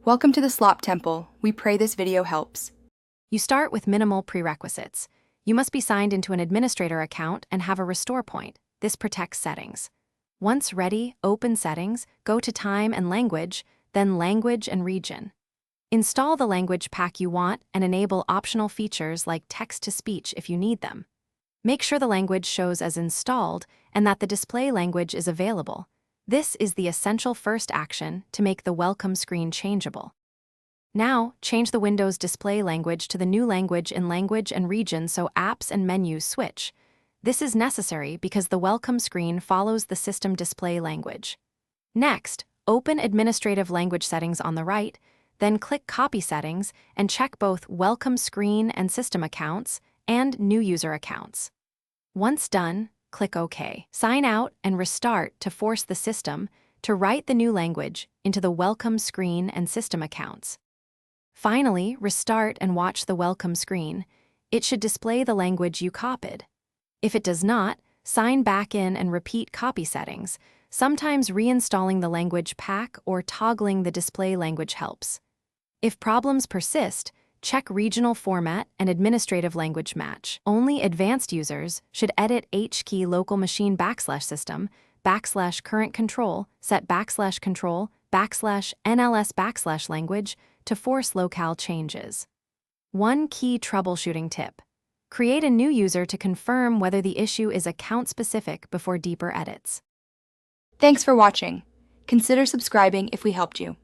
Welcome to the Slop Temple. We pray this video helps. You start with minimal prerequisites. You must be signed into an administrator account and have a restore point. This protects settings. Once ready, open Settings, go to Time and Language, then Language and Region. Install the language pack you want and enable optional features like text-to-speech if you need them. Make sure the language shows as installed and that the display language is available. This is the essential first action to make the welcome screen changeable. Now, change the Windows display language to the new language in Language and Region so apps and menus switch. This is necessary because the welcome screen follows the system display language. Next, open Administrative Language Settings on the right, then click Copy Settings and check both Welcome Screen and System Accounts and New User Accounts. Once done, click OK. Sign out and restart to force the system to write the new language into the Welcome Screen and System Accounts. Finally, restart and watch the welcome screen. It should display the language you copied. If it does not, sign back in and repeat copy settings. Sometimes reinstalling the language pack or toggling the display language helps. If problems persist, check regional format and administrative language match. Only advanced users should edit HKey local machine /system, /current control, set /control, /NLS /language to force locale changes. One key troubleshooting tip. Create a new user to confirm whether the issue is account-specific before deeper edits. Thanks for watching. Consider subscribing if we helped you.